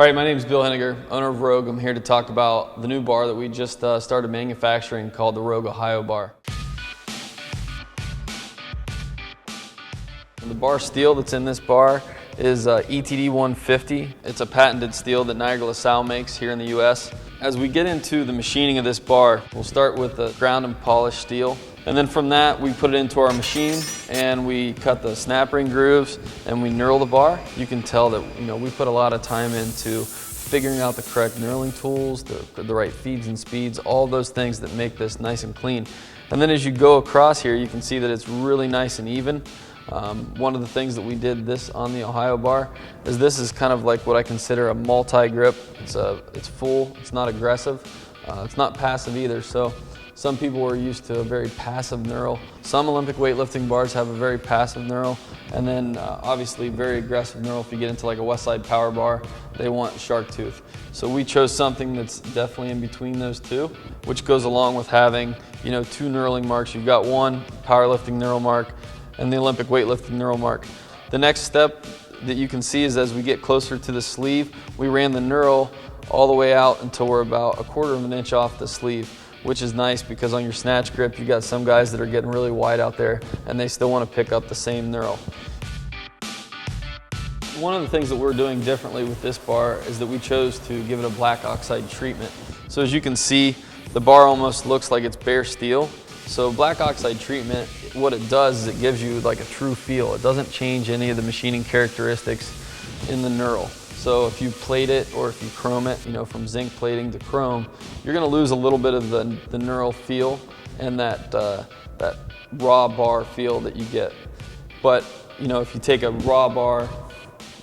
All right, my name is Bill Henniger, owner of Rogue. I'm here to talk about the new bar that we just started manufacturing called the Rogue Ohio bar. The bar steel that's in this bar is ETD 150. It's a patented steel that Niagara LaSalle makes here in the US. As we get into the machining of this bar, we'll start with the ground and polished steel. And then from that, we put it into our machine and we cut the snap ring grooves and we knurl the bar. You can tell that we put a lot of time into figuring out the correct knurling tools, the right feeds and speeds, all those things that make this nice and clean. And then as you go across here, you can see that it's really nice and even. One of the things that we did this on the Ohio bar is this is kind of like what I consider a multi-grip. It's full, it's not aggressive, it's not passive either. So some people are used to a very passive knurl. Some Olympic weightlifting bars have a very passive knurl, and then obviously very aggressive knurl. If you get into like a Westside power bar, they want shark tooth. So we chose something that's definitely in between those two, which goes along with having two knurling marks. You've got one powerlifting knurl mark and the Olympic weightlifting knurl mark. The next step that you can see is as we get closer to the sleeve, we ran the knurl all the way out until we're about 1/4 of an inch off the sleeve, which is nice because on your snatch grip, you got some guys that are getting really wide out there and they still want to pick up the same knurl. One of the things that we're doing differently with this bar is that we chose to give it a black oxide treatment. So as you can see, the bar almost looks like it's bare steel. So black oxide treatment, what it does is it gives you like a true feel. It doesn't change any of the machining characteristics in the knurl. So if you plate it or if you chrome it, from zinc plating to chrome, you're gonna lose a little bit of the knurl feel and that raw bar feel that you get. But if you take a raw bar,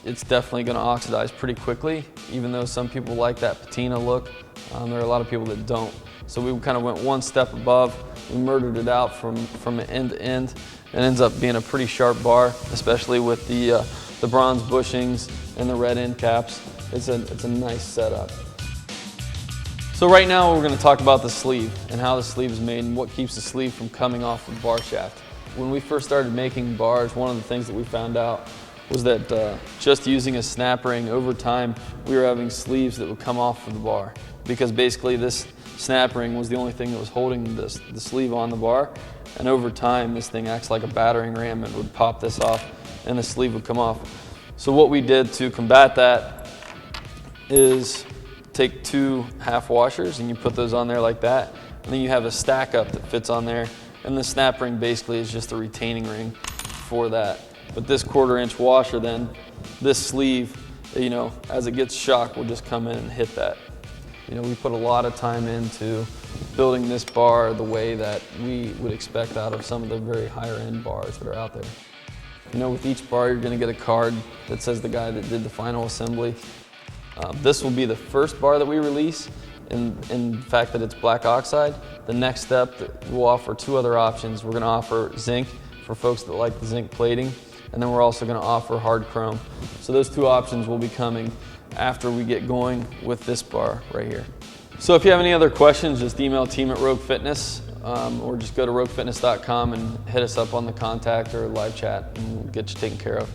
it's definitely gonna oxidize pretty quickly, even though some people like that patina look. There are a lot of people that don't. So we kind of went one step above. We murdered it out from end to end. It ends up being a pretty sharp bar, especially with the bronze bushings and the red end caps. It's a nice setup. So right now we're going to talk about the sleeve and how the sleeve is made and what keeps the sleeve from coming off the bar shaft. When we first started making bars, one of the things that we found out was that just using a snap ring over time, we were having sleeves that would come off of the bar because basically this snap ring was the only thing that was holding the sleeve on the bar, and over time this thing acts like a battering ram and would pop this off and the sleeve would come off. So what we did to combat that is take 2 half washers and you put those on there like that, and then you have a stack up that fits on there, and the snap ring basically is just a retaining ring for that. But this 1/4 inch washer, then this sleeve, as it gets shocked, will just come in and hit that. We put a lot of time into building this bar the way that we would expect out of some of the very higher end bars that are out there. With each bar, you're going to get a card that says the guy that did the final assembly. This will be the first bar that we release in the fact that it's black oxide. The next step, we'll offer 2 other options. We're going to offer zinc for folks that like the zinc plating, and then we're also going to offer hard chrome. So those 2 options will be coming after we get going with this bar right here. So if you have any other questions, just email team at Rogue Fitness or just go to roguefitness.com and hit us up on the contact or live chat and we'll get you taken care of.